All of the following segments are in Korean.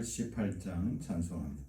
88장 찬송합니다.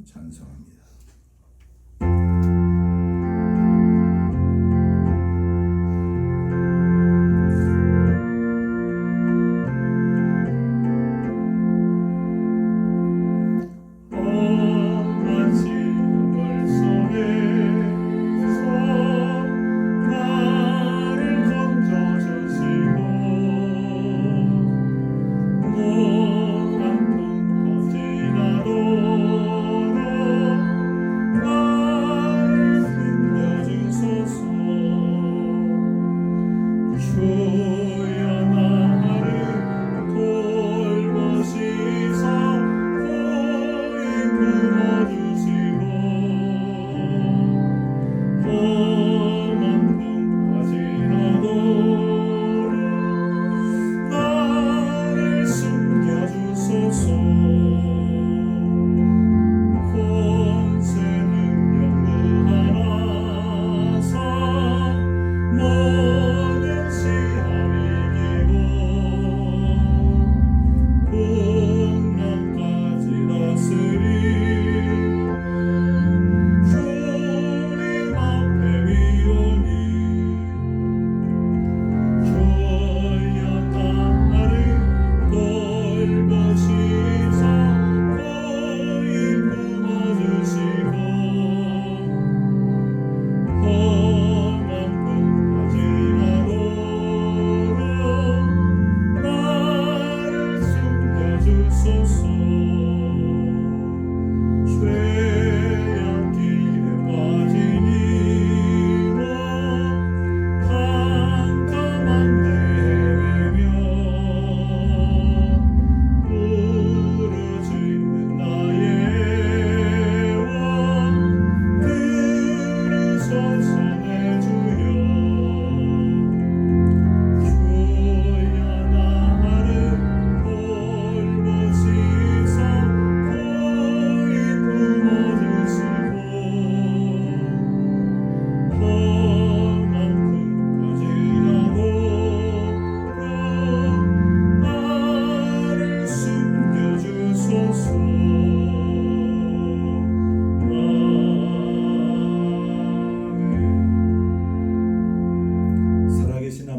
찬송합니다. 모든 시간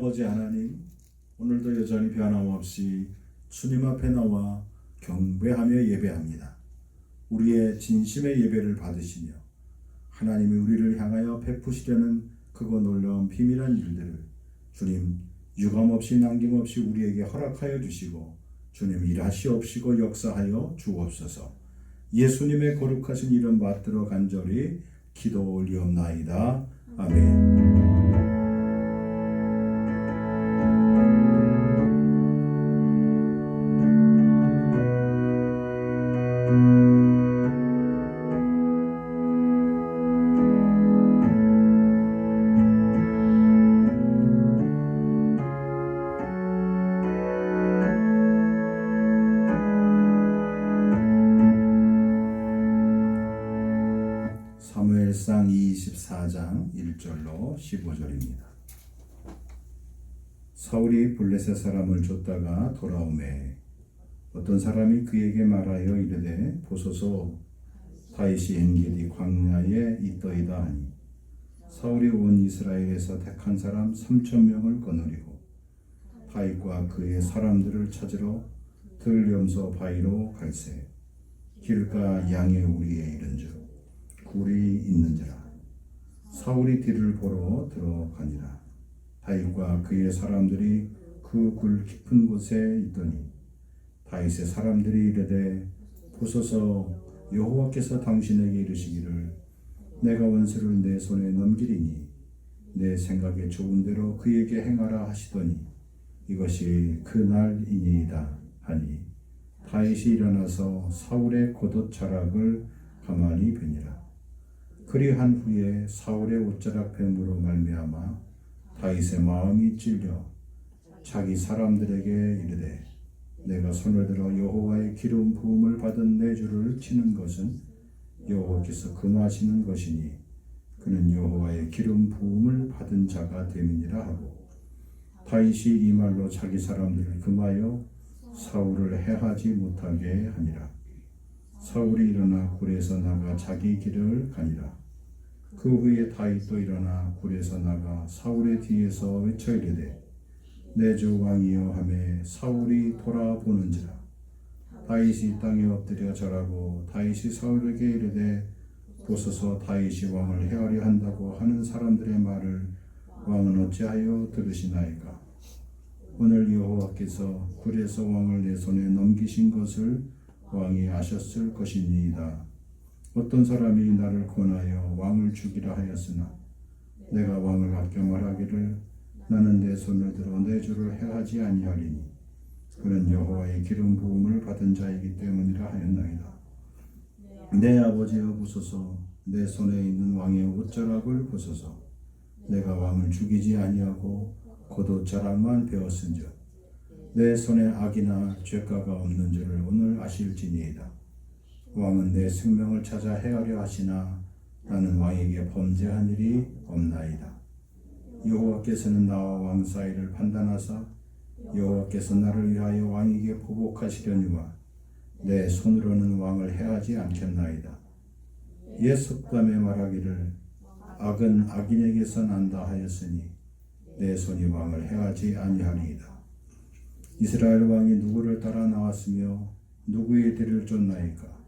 아버지 하나님, 오늘도 여전히 변함없이 주님 앞에 나와 경배하며 예배합니다. 우리의 진심의 예배를 받으시며 하나님이 우리를 향하여 베푸시려는 크고 놀라운 비밀한 일들을 주님 유감없이 남김없이 우리에게 허락하여 주시고 주님 일하시옵시고 역사하여 주옵소서. 예수님의 거룩하신 이름 받들어 간절히 기도 올리옵나이다. 아멘. 사무엘상 24장 1절로 15절입니다. 사울이 블레셋 사람을 쫓다가 돌아오매 어떤 사람이 그에게 말하여 이르되 보소서 다윗이 엔게디 광야에 있더이다 하니 사울이 온 이스라엘에서 택한 사람 3,000명을 거느리고 다윗과 그의 사람들을 찾으러 들염소 바위로 갈새 길가 양의 우리에 이른즉 굴이 있는지라. 사울이 뒤를 보러 들어가니라. 다윗과 그의 사람들이 그 굴 깊은 곳에 있더니 다윗의 사람들이 이르되 보소서 여호와께서 당신에게 이르시기를 내가 원수를 내 손에 넘기리니 내 생각에 좋은 대로 그에게 행하라 하시더니 이것이 그 날이니이다 하니 다윗이 일어나서 사울의 겉옷 자락을 가만히 보니라. 그리한 후에 사울의 옷자락 뱀으로 말미암아 다윗의 마음이 찔려 자기 사람들에게 이르되 내가 손을 들어 여호와의 기름 부음을 받은 내 주를 치는 것은 여호와께서 금하시는 것이니 그는 여호와의 기름 부음을 받은 자가 됨이니라 하고 다윗이 이 말로 자기 사람들을 금하여 사울을 해하지 못하게 하니라. 사울이 일어나 굴에서 나가 자기 길을 가니라. 그 후에 다윗도 일어나 굴에서 나가 사울의 뒤에서 외쳐 이르되 내 주 왕이여 하매 사울이 돌아보는지라. 다윗이 땅에 엎드려 절하고 다윗이 사울에게 이르되 보소서 다윗이 왕을 해하려 한다고 하는 사람들의 말을 왕은 어찌하여 들으시나이까. 오늘 여호와께서 굴에서 왕을 내 손에 넘기신 것을 왕이 아셨을 것이니이다. 어떤 사람이 나를 권하여 왕을 죽이라 하였으나 내가 왕을 아껴 말하기를 나는 내 손을 들어 내 주를 해하지 아니하리니 그는 여호와의 기름 부음을 받은 자이기 때문이라 하였나이다. 내 아버지여 보소서 내 손에 있는 왕의 옷자락을 보소서. 내가 왕을 죽이지 아니하고 겉옷자락만 베었은즉 내 손에 악이나 죄가가 없는 줄을 오늘 아실지니이다. 왕은 내 생명을 찾아 해하려 하시나 나는 왕에게 범죄한 일이 없나이다. 여호와께서는 나와 왕 사이를 판단하사 여호와께서 나를 위하여 왕에게 보복하시려니와 내 손으로는 왕을 해하지 않겠나이다. 옛 속담에 말하기를 악은 악인에게서 난다 하였으니 내 손이 왕을 해하지 아니하리이다. 이스라엘 왕이 누구를 따라 나왔으며 누구의 뒤를 쫓나이까.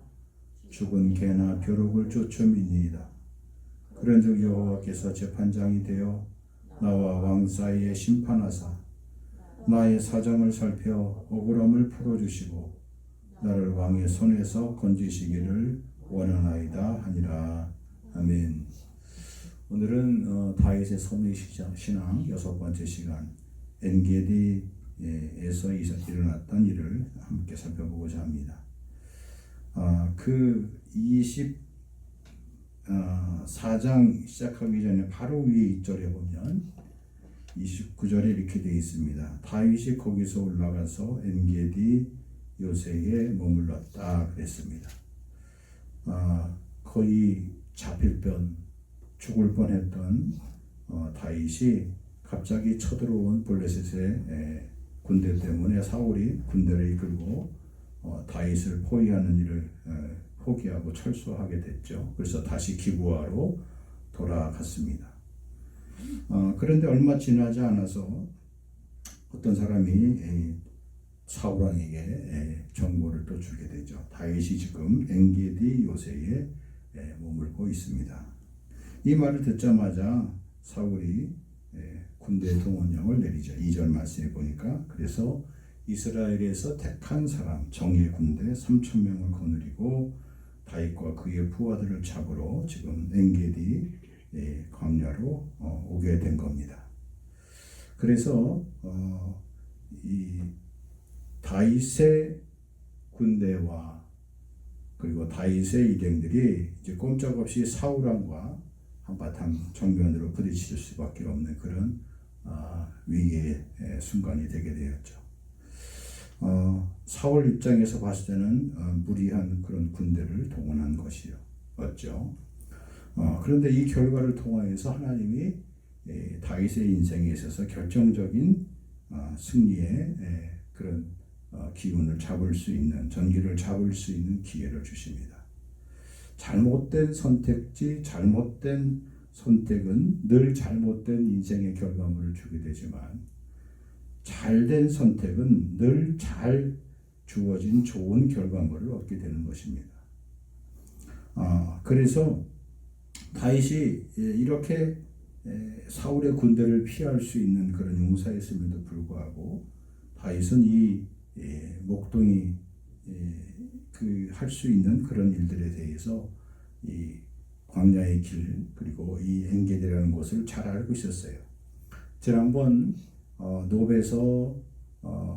죽은 개나 벼룩을 쫓음이니이다. 그런즉 여호와께서 재판장이 되어 나와 왕 사이에 심판하사 나의 사정을 살펴 억울함을 풀어주시고 나를 왕의 손에서 건지시기를 원하나이다 하니라. 아멘. 오늘은 다윗의 섭리신앙 6번째 시간 엔게디에서 일어났던 일을 함께 살펴보고자 합니다. 그 24장 시작하기 전에 바로 위에 2절에 보면 29절에 이렇게 되어 있습니다. 다윗이 거기서 올라가서 엔게디 요새에 머물렀다 그랬습니다. 거의 잡힐 뻔 죽을 뻔했던 다윗이 갑자기 쳐들어온 블레셋의 군대 때문에 사울이 군대를 이끌고 다윗을 포위하는 일을 포기하고 철수하게 됐죠. 그래서 다시 기브아로 돌아갔습니다. 그런데 얼마 지나지 않아서 어떤 사람이 사울 왕에게 정보를 또 주게 되죠. 다윗이 지금 엔게디 요새에 머물고 있습니다. 이 말을 듣자마자 사울이 군대 동원령을 내리죠. 2절 말씀에 보니까 그래서 이스라엘에서 택한 사람 정예 군대 3,000명을 거느리고 다윗과 그의 부하들을 잡으러 지금 엔게디 광야로 오게 된 겁니다. 그래서 이 다윗의 군대와 그리고 다윗의 일행들이 이제 꼼짝없이 사울 왕과 한바탕 정면으로 부딪힐 수밖에 없는 그런 위기의 순간이 되게 되었죠. 사울 입장에서 봤을 때는 무리한 그런 군대를 동원한 것이었죠. 그런데 이 결과를 통하여서 하나님이 다윗의 인생에 있어서 결정적인 승리의 그런 기운을 잡을 수 있는, 전기를 잡을 수 있는 기회를 주십니다. 잘못된 선택지, 잘못된 선택은 늘 잘못된 인생의 결과물을 주게 되지만 잘된 선택은 늘 잘 주어진 좋은 결과물을 얻게 되는 것입니다. 그래서 다윗이 이렇게 사울의 군대를 피할 수 있는 그런 용사였음에도 불구하고 다윗은 이 목동이 할 수 있는 그런 일들에 대해서 이 광야의 길 그리고 이 엔게디라는 곳을 잘 알고 있었어요. 지난번 노베에서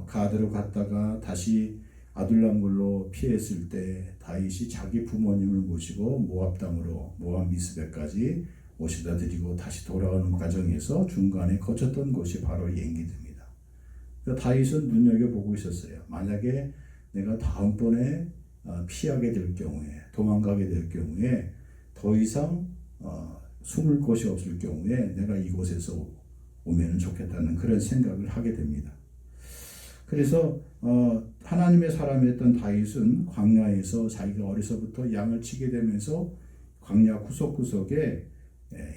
가드로 갔다가 다시 아둘람굴로 피했을 때 다윗이 자기 부모님을 모시고 모압 땅으로 모압 미스베까지 모시다 드리고 다시 돌아오는 과정에서 중간에 거쳤던 곳이 바로 이 엔게디입니다. 다윗은 눈여겨보고 있었어요. 만약에 내가 다음번에 피하게 될 경우에, 도망가게 될 경우에 더 이상 숨을 곳이 없을 경우에 내가 이곳에서 오면 좋겠다는 그런 생각을 하게 됩니다. 그래서 하나님의 사람이었던 다윗은 광야에서 자기가 어려서부터 양을 치게 되면서 광야 구석구석에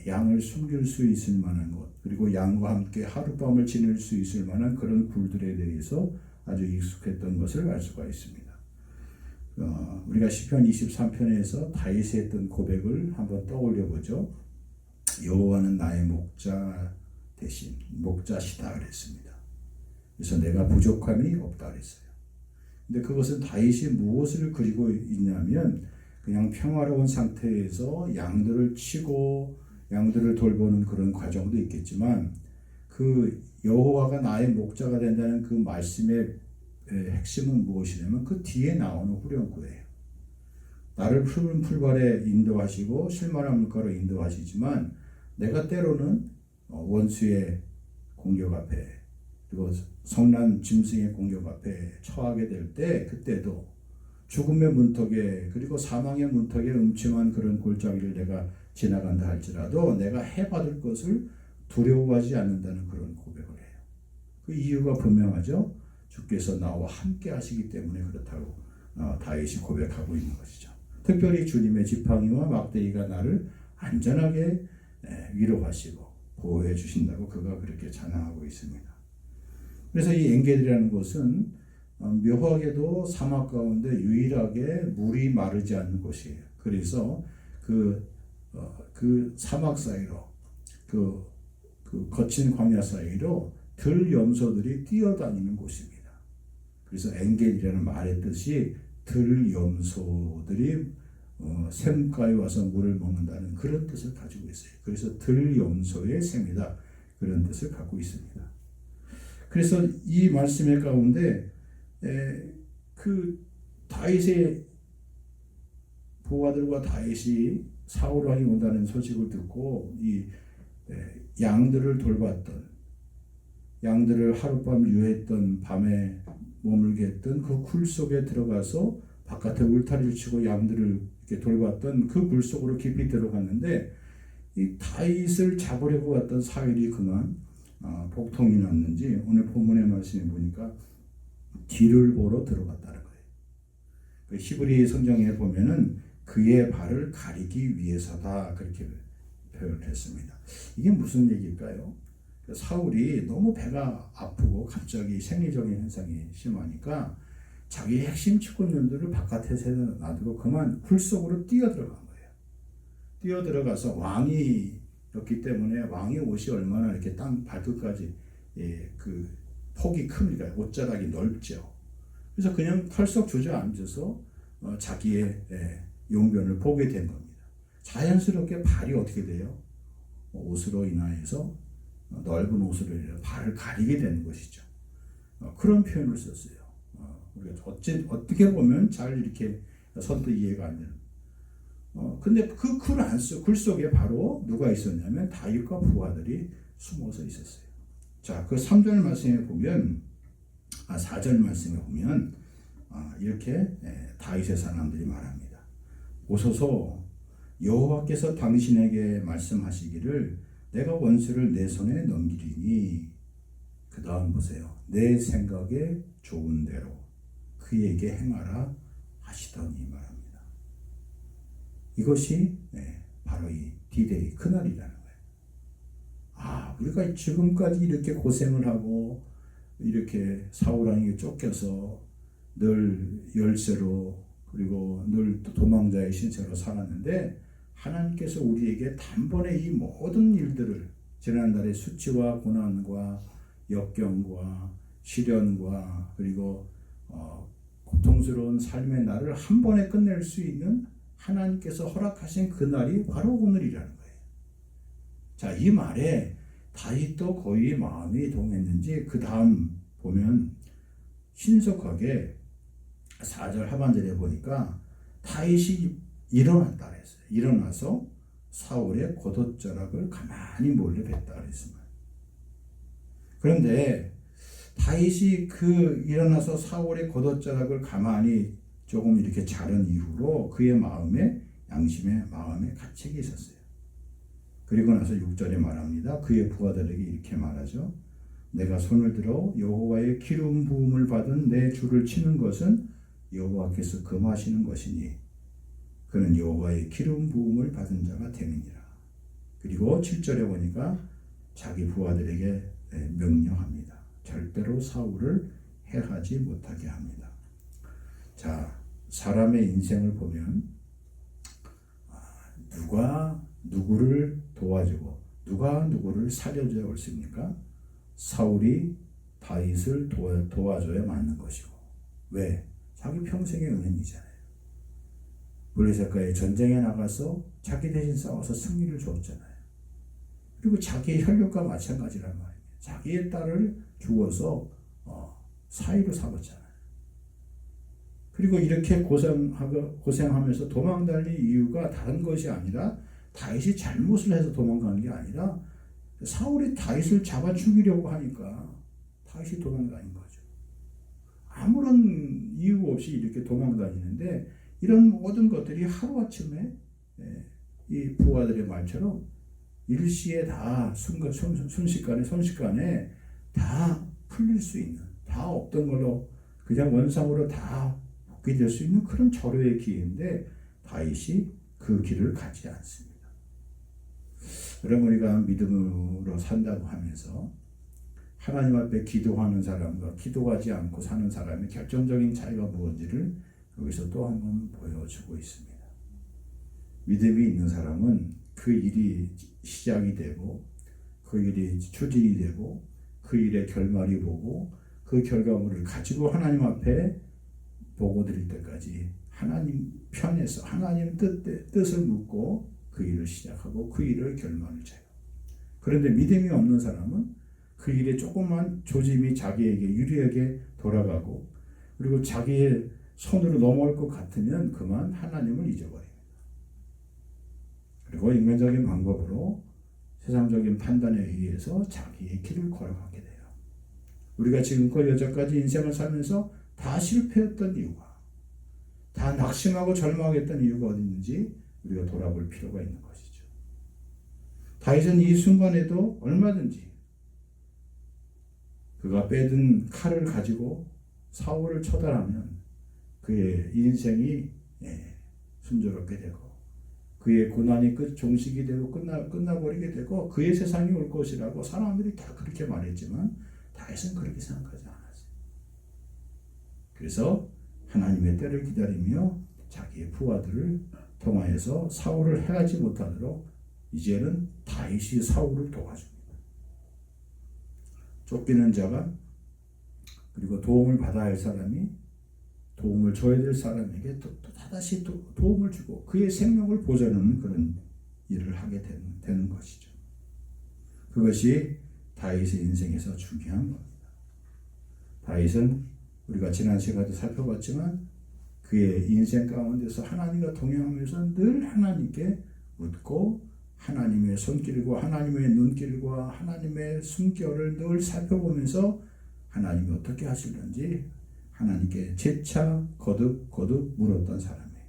양을 숨길 수 있을 만한 곳, 그리고 양과 함께 하룻밤을 지낼 수 있을 만한 그런 굴들에 대해서 아주 익숙했던 것을 알 수가 있습니다. 우리가 시편 23편에서 다윗이 했던 고백을 한번 떠올려 보죠. 여호와는 나의 목자 대신 목자시다 그랬습니다. 그래서 내가 부족함이 없다 그랬어요. 근데 그것은 다윗이 무엇을 그리고 있냐면 그냥 평화로운 상태에서 양들을 치고 양들을 돌보는 그런 과정도 있겠지만 그 여호와가 나의 목자가 된다는 그 말씀의 핵심은 무엇이냐면 그 뒤에 나오는 후렴구예요. 나를 푸른 풀밭에 인도하시고 실만한 물가로 인도하시지만 내가 때로는 원수의 공격 앞에 그리고 성난 짐승의 공격 앞에 처하게 될 때 그때도 죽음의 문턱에 그리고 사망의 문턱에 음침한 그런 골짜기를 내가 지나간다 할지라도 내가 해받을 것을 두려워하지 않는다는 그런 고백을 해요. 그 이유가 분명하죠. 주께서 나와 함께 하시기 때문에 그렇다고 다윗이 고백하고 있는 것이죠. 특별히 주님의 지팡이와 막대기가 나를 안전하게 위로하시고 보호해 주신다고 그가 그렇게 찬양하고 있습니다. 그래서 이 엔게디라는 곳은 묘하게도 사막 가운데 유일하게 물이 마르지 않는 곳이에요. 그래서 그 사막 사이로 그 거친 광야 사이로 들염소들이 뛰어다니는 곳입니다. 그래서 엔게디라는 말의 뜻이 들염소들이 샘가에 와서 물을 먹는다는 그런 뜻을 가지고 있어요. 그래서 들염소의 샘이다 그런 뜻을 갖고 있습니다. 그래서 이 말씀의 가운데 그 다윗의 부하들과 다윗이 사울 왕이 온다는 소식을 듣고 이 양들을 돌봤던 양들을 하룻밤 유했던 밤에 머물게 했던 그 굴 속에 들어가서 바깥에 울타리를 치고 양들을 이렇게 돌봤던 그 굴 속으로 깊이 들어갔는데 이 다윗을 잡으려고 왔던 사울이 그만 복통이 났는지 오늘 본문의 말씀에 보니까 뒤를 보러 들어갔다는 거예요. 그 히브리 성경에 보면은 그의 발을 가리기 위해서다 그렇게 표현했습니다. 이게 무슨 얘기일까요? 사울이 너무 배가 아프고 갑자기 생리적인 현상이 심하니까 자기 핵심 측근들을 바깥에서 놔두고 그만 굴 속으로 뛰어들어간 거예요. 뛰어들어가서 왕이었기 때문에 왕의 옷이 얼마나 이렇게 땅 발끝까지 그 폭이 크니까 옷자락이 넓죠. 그래서 그냥 털썩 주저앉아서 자기의 용변을 보게 된 겁니다. 자연스럽게 발이 어떻게 돼요? 옷으로 인하여서 넓은 옷으로 인해 발을 가리게 되는 것이죠. 그런 표현을 썼어요. 우리가 어떻게 보면 잘 이렇게 선뜻 이해가 안 되는. 근데 그 굴 속에 바로 누가 있었냐면 다윗과 부하들이 숨어서 있었어요. 자, 그 3절 말씀에 보면, 4절 말씀에 보면, 이렇게 다윗의 사람들이 말합니다. 오소서 여호와께서 당신에게 말씀하시기를 내가 원수를 내 손에 넘기리니 그 다음 보세요. 내 생각에 좋은 대로 그에게 행하라 하시더니 말합니다. 이것이 바로 이 D-Day 그날이라는 거예요. 우리가 지금까지 이렇게 고생을 하고 이렇게 사울왕에게 쫓겨서 늘 열쇠로 그리고 늘 도망자의 신세로 살았는데 하나님께서 우리에게 단번에 이 모든 일들을 지난달의 수치와 고난과 역경과 시련과 그리고 고통스러운 삶의 날을 한 번에 끝낼 수 있는 하나님께서 허락하신 그 날이 바로 오늘이라는 거예요. 자, 이 말에 다윗도 거의 마음이 동했는지 그 다음 보면 신속하게 4절 하반절에 보니까 다윗이 일어났다 그랬어요. 일어나서 사울의 겉옷자락을 가만히 몰래 뱉다 그랬습니다. 그런데 다윗이 일어나서 사울의 겉옷자락을 가만히 조금 이렇게 자른 이후로 그의 마음에 양심의 마음에 가책이 있었어요. 그리고 나서 6절에 말합니다. 그의 부하들에게 이렇게 말하죠. 내가 손을 들어 여호와의 기름 부음을 받은 내 주를 치는 것은 여호와께서 금하시는 것이니 그는 여호와의 기름 부음을 받은 자가 됨이니라. 그리고 7절에 보니까 자기 부하들에게 명령합니다. 절대로 사울을 해하지 못하게 합니다. 자, 사람의 인생을 보면 누가 누구를 도와주고 누가 누구를 살려줘야 옳습니까? 사울이 다윗을 도와줘야 맞는 것이고. 왜? 자기 평생의 은인이잖아요. 블레셋과의 전쟁에 나가서 자기 대신 싸워서 승리를 줬잖아요. 그리고 자기의 혈육과 마찬가지란 말이에요. 자기의 딸을 죽어서 사위로 삼았잖아요. 그리고 이렇게 고생하면서 도망다닐 이유가 다른 것이 아니라 다윗이 잘못을 해서 도망가는 게 아니라 사울이 다윗을 잡아 죽이려고 하니까 다윗이 도망다닌 거죠. 아무런 이유 없이 이렇게 도망다니는데 이런 모든 것들이 하루아침에 이 부하들의 말처럼 일시에 다 순식간에 다 풀릴 수 있는, 다 없던 걸로 그냥 원상으로 다 복귀될 수 있는 그런 절호의 기회인데 다윗이 그 길을 가지 않습니다. 여러분, 우리가 믿음으로 산다고 하면서 하나님 앞에 기도하는 사람과 기도하지 않고 사는 사람의 결정적인 차이가 무엇인지를 여기서 또 한번 보여주고 있습니다. 믿음이 있는 사람은 그 일이 시작이 되고 그 일이 추진이 되고 그 일의 결말이 보고 그 결과물을 가지고 하나님 앞에 보고 드릴 때까지 하나님 편에서 하나님 뜻을 묻고 그 일을 시작하고 그 일을 결말을 쳐요. 그런데 믿음이 없는 사람은 그 일에 조금만 조짐이 자기에게 유리하게 돌아가고 그리고 자기의 손으로 넘어올 것 같으면 그만 하나님을 잊어버립니다. 그리고 인간적인 방법으로 세상적인 판단에 의해서 자기의 길을 걸어가게 돼요. 우리가 지금껏 여태까지 인생을 살면서 다 실패했던 이유가, 다 낙심하고 절망했던 이유가 어디 있는지 우리가 돌아볼 필요가 있는 것이죠. 다윗은 이 순간에도 얼마든지 그가 빼든 칼을 가지고 사울을 처단하면 그의 인생이 순조롭게 되고 그의 고난이 종식이 되고 끝나버리게 되고 그의 세상이 올 것이라고 사람들이 다 그렇게 말했지만 다윗은 그렇게 생각하지 않았어요. 그래서 하나님의 때를 기다리며 자기의 부하들을 통하여서 사울을 해하지 못하도록 이제는 다윗이 사울을 도와줍니다. 쫓기는 자가 그리고 도움을 받아야 할 사람이 도움을 줘야 될 사람에게 또 다시 도움을 주고 그의 생명을 보존하는 그런 일을 하게 되는 것이죠. 그것이 다윗의 인생에서 중요한 겁니다. 다윗은 우리가 지난 시간에도 살펴봤지만 그의 인생 가운데서 하나님과 동행하면서 늘 하나님께 묻고 하나님의 손길과 하나님의 눈길과 하나님의 숨결을 늘 살펴보면서 하나님이 어떻게 하실는지 하나님께 재차 거듭 물었던 사람이에요.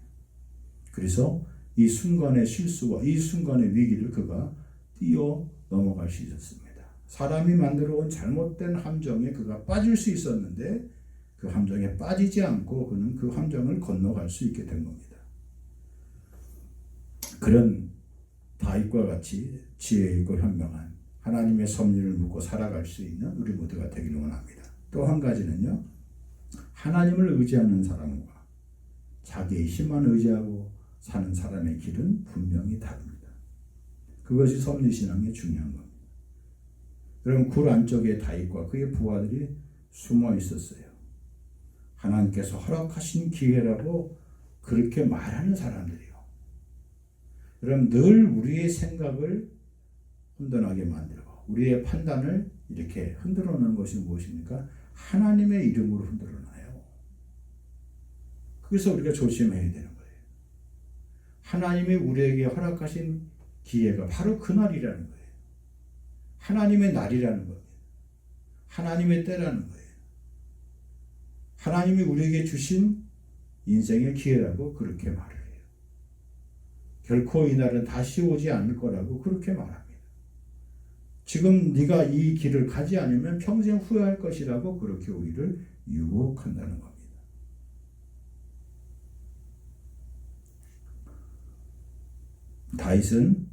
그래서 이 순간의 실수와 이 순간의 위기를 그가 뛰어 넘어갈 수 있었습니다. 사람이 만들어 온 잘못된 함정에 그가 빠질 수 있었는데 그 함정에 빠지지 않고 그는 그 함정을 건너갈 수 있게 된 겁니다. 그런 다윗과 같이 지혜 있고 현명한 하나님의 섭리를 묻고 살아갈 수 있는 우리 모두가 되기를 원합니다. 또 한 가지는요, 하나님을 의지하는 사람과 자기의 힘만 의지하고 사는 사람의 길은 분명히 다릅니다. 그것이 섭리신앙의 중요한 겁니다. 여러분, 굴 안쪽에 다윗과 그의 부하들이 숨어 있었어요. 하나님께서 허락하신 기회라고 그렇게 말하는 사람들이요. 여러분, 늘 우리의 생각을 혼돈하게 만들고 우리의 판단을 이렇게 흔들어 놓는 것이 무엇입니까? 하나님의 이름으로 흔들어 놔요. 그래서 우리가 조심해야 되는 거예요. 하나님이 우리에게 허락하신 기회가 바로 그날이라는 거예요. 하나님의 날이라는 겁니다. 하나님의 때라는 거예요. 하나님이 우리에게 주신 인생의 기회라고 그렇게 말을 해요. 결코 이 날은 다시 오지 않을 거라고 그렇게 말합니다. 지금 네가 이 길을 가지 않으면 평생 후회할 것이라고 그렇게 우리를 유혹한다는 겁니다. 다윗은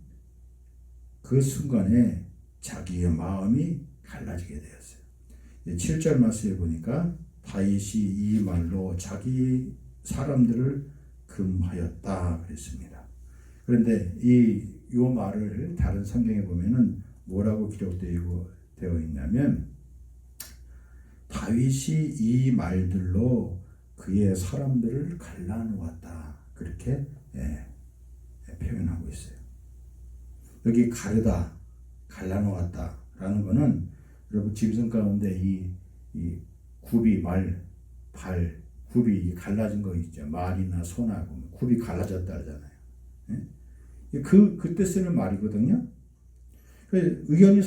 그 순간에 자기의 마음이 갈라지게 되었어요. 7절 말씀에 보니까 다윗이 이 말로 자기 사람들을 금하였다 그랬습니다. 그런데 이 말을 다른 성경에 보면은 뭐라고 기록되어 있냐면 다윗이 이 말들로 그의 사람들을 갈라놓았다 그렇게 표현하고 있어요. 여기 가르다, 갈라놓았다 라는 것은 여러분 짐승 가운데 이 굽이 발 굽이 갈라진 거 있죠. 말이나 소나 굽이 갈라졌다 하잖아요. 그때 쓰는 말이거든요. 의견이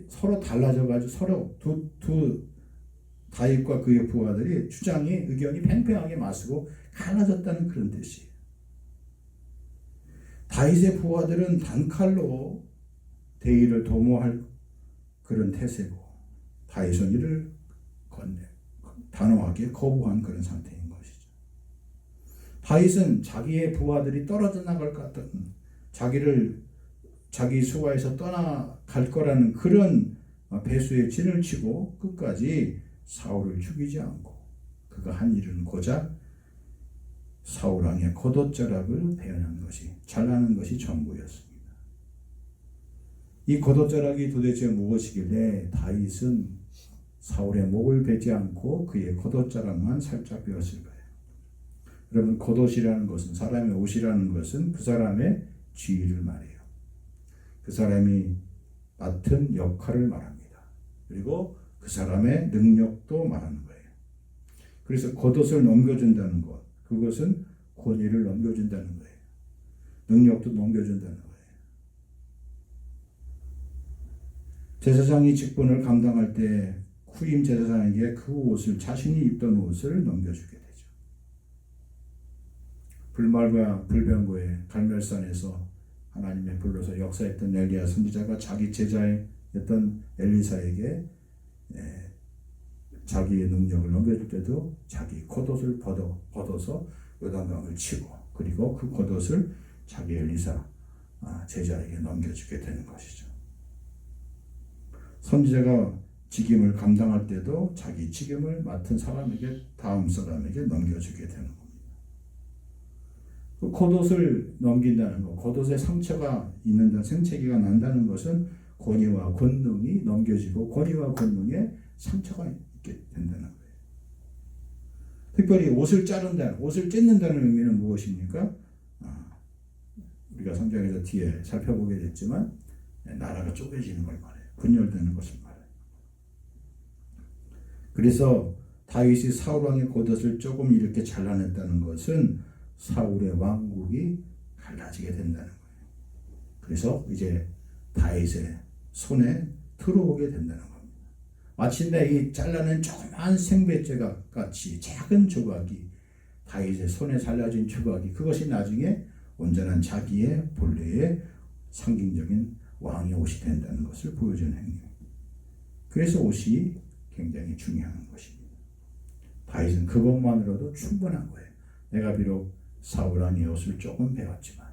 서로 달라져가지고 서로 두 다윗과 그의 부하들이 의견이 팽팽하게 맞서고 갈라졌다는 그런 뜻이에요. 다윗의 부하들은 단칼로 대의를 도모할 그런 태세고 다윗은 이를 단호하게 거부한 그런 상태인 것이죠. 다윗은 자기의 부하들이 떨어져 나갈 것 같은 자기 수하에서 떠나갈 거라는 그런 배수의 진을 치고 끝까지 사울을 죽이지 않고 그가 한 일은 고작 사울 왕의 겉옷자락을 잘라는 것이 전부였습니다. 이 겉옷자락이 도대체 무엇이길래 다윗은 사울의 목을 베지 않고 그의 겉옷자락만 살짝 베었을까요? 여러분, 겉옷이라는 것은 사람의 옷이라는 것은 그 사람의 지위를 말해요. 그 사람이 맡은 역할을 말합니다. 그리고 그 사람의 능력도 말하는 거예요. 그래서 겉옷을 넘겨준다는 것, 그것은 권위를 넘겨준다는 거예요. 능력도 넘겨준다는 거예요. 제사장이 직분을 감당할 때 후임 제사장에게 그 옷을 자신이 입던 옷을 넘겨주게 되죠. 불말과 불병거의 갈멜산에서 하나님의 불러서 역사했던 엘리야 선지자가 자기 제자였던 엘리사에게 자기의 능력을 넘겨줄 때도 자기 겉옷을 벗어서 요단강을 치고 그리고 그 겉옷을 자기 엘리사 제자에게 넘겨주게 되는 것이죠. 선지자가 직임을 감당할 때도 자기 직임을 맡은 사람에게, 다음 사람에게 넘겨주게 되는 겁니다. 그 겉옷을 넘긴다는 것, 겉옷에 상처가 있는다, 생채기가 난다는 것은 권위와 권능이 넘겨지고 권위와 권능에 상처가 있게 된다는 거예요. 특별히 옷을 자른다, 옷을 찢는다는 의미는 무엇입니까? 우리가 성경에서 뒤에 살펴보게 됐지만 나라가 쪼개지는 걸 말해요. 분열되는 것을 말해요. 그래서 다윗이 사울 왕의 겉옷을 조금 이렇게 잘라냈다는 것은 사울의 왕국이 갈라지게 된다는 거예요. 그래서 이제 다윗의 손에 들어오게 된다는 겁니다. 마침내 이 잘라낸 조그만 생배째가 같이 작은 조각이, 다윗의 손에 잘라진 조각이, 그것이 나중에 온전한 자기의 본래의 상징적인 왕의 옷이 된다는 것을 보여주는 행위입니다. 그래서 옷이 굉장히 중요한 것입니다. 다윗은 그것만으로도 충분한 거예요. 내가 비록 사울 왕의 옷을 조금 배웠지만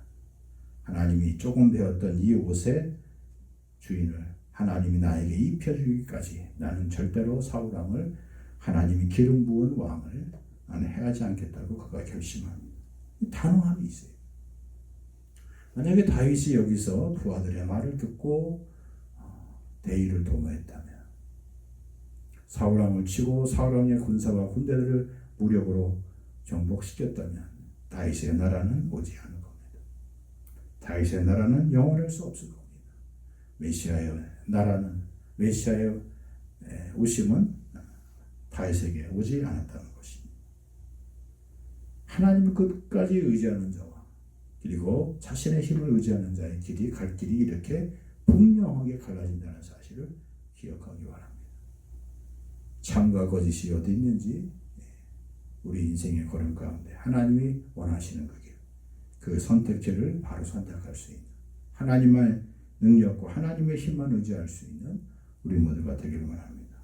하나님이 조금 배웠던 이 옷의 주인을 하나님이 나에게 입혀주기까지 나는 절대로 사울 왕을, 하나님이 기름 부은 왕을 나는 해하지 않겠다고 그가 결심합니다. 단호함이 있어요. 만약에 다윗이 여기서 부하들의 말을 듣고 대의를 도모했다면, 사울 왕을 치고 사울 왕의 군사와 군대들을 무력으로 정복시켰다면 다윗의 나라는 오지 않을 겁니다. 다윗의 나라는 영원할 수 없을 겁니다. 메시아의 나라는, 메시아의 오심은 다윗에게 오지 않았다는 것입니다. 하나님을 끝까지 의지하는 자와 그리고 자신의 힘을 의지하는 자의 길이, 갈 길이 이렇게 분명하게 갈라진다는 사실을 기억하기 바랍니다. 참과 거짓이 어디 있는지 우리 인생의 걸음 가운데 하나님이 원하시는 그 길, 그 선택지를 바로 선택할 수 있는, 하나님의 능력과 하나님의 힘만 의지할 수 있는 우리 모두가 되기를 원합니다.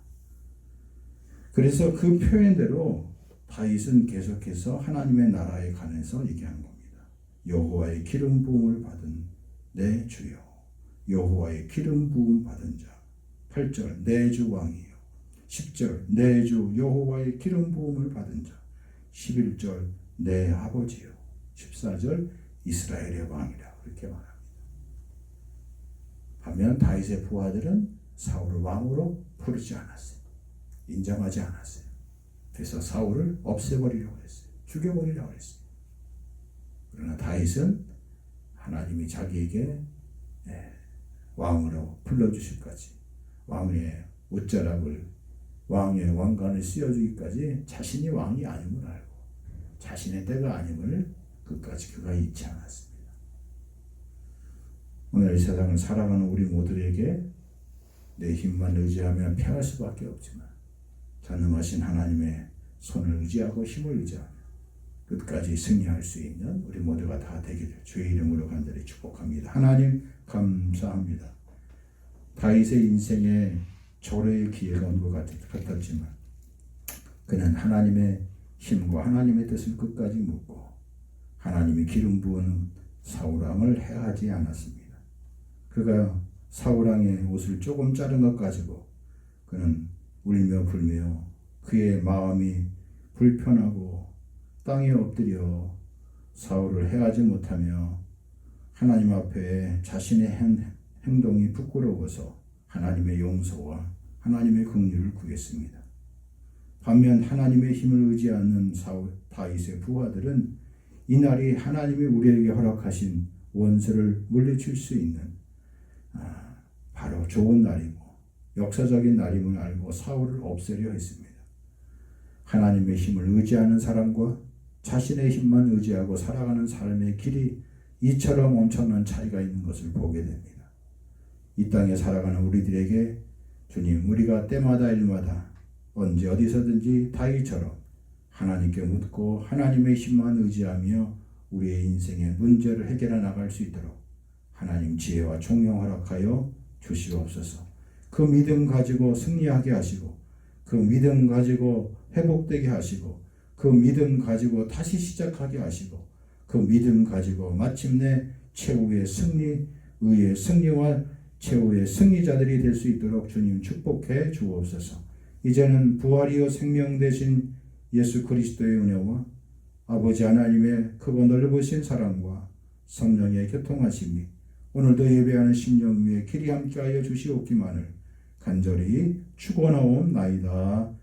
그래서 그 표현대로 다윗은 계속해서 하나님의 나라에 관해서 얘기하는 겁니다. 여호와의 기름 부음을 받은 내 주여, 여호와의 기름 부음 받은 자. 8절 내 주 왕이요. 10절 내 주 여호와의 기름 부음을 받은 자. 11절 내 아버지요. 14절 이스라엘의 왕이라 그렇게 말합니다. 반면 다윗의 부하들은 사울을 왕으로 부르지 않았어요. 인정하지 않았어요. 그래서 사울을 없애버리려고 했어요. 죽여버리려고 했어요. 그러나 다윗은 하나님이 자기에게 왕으로 불러주실까지, 왕의 옷자락을, 왕의 왕관을 씌워주기까지 자신이 왕이 아님을 알고 자신의 때가 아님을 끝까지 그가 잊지 않았습니다. 오늘 이 세상을 살아가는 우리 모두에게 내 힘만 의지하면 패할 수밖에 없지만 전능하신 하나님의 손을 의지하고 힘을 의지하며 끝까지 승리할 수 있는 우리 모두가 다 되기를 주의 이름으로 간절히 축복합니다. 하나님 감사합니다. 다윗의 인생에 절호의 기회가 온 것 같았지만 그는 하나님의 힘과 하나님의 뜻을 끝까지 묻고 하나님이 기름 부은 사울왕을 해하지 않았습니다. 그가 사울왕의 옷을 조금 자른 것 가지고 그는 울며 불며 그의 마음이 불편하고 땅에 엎드려 사울을 해하지 못하며 하나님 앞에 자신의 행동이 부끄러워서 하나님의 용서와 하나님의 긍휼을 구했습니다. 반면 하나님의 힘을 의지하는 다윗의 부하들은 이날이 하나님이 우리에게 허락하신 원수를 물리칠 수 있는 바로 좋은 날이고 역사적인 날임을 알고 사울을 없애려 했습니다. 하나님의 힘을 의지하는 사람과 자신의 힘만 의지하고 살아가는 삶의 길이 이처럼 엄청난 차이가 있는 것을 보게 됩니다. 이 땅에 살아가는 우리들에게 주님, 우리가 때마다 일마다 언제 어디서든지 다윗처럼 하나님께 묻고 하나님의 힘만 의지하며 우리의 인생의 문제를 해결해 나갈 수 있도록 하나님 지혜와 총명 허락하여 주시옵소서. 그 믿음 가지고 승리하게 하시고 그 믿음 가지고 회복되게 하시고 그 믿음 가지고 다시 시작하게 하시고 그 믿음 가지고 마침내 최후의 승리, 의의 승리와 최후의 승리자들이 될 수 있도록 주님 축복해 주옵소서. 이제는 부활이요 생명 되신 예수 그리스도의 은혜와 아버지 하나님의 크고 넓으신 사랑과 성령의 교통하심이 오늘도 예배하는 심령 위에 길이 함께하여 주시옵기만을 간절히 축원하옵나이다.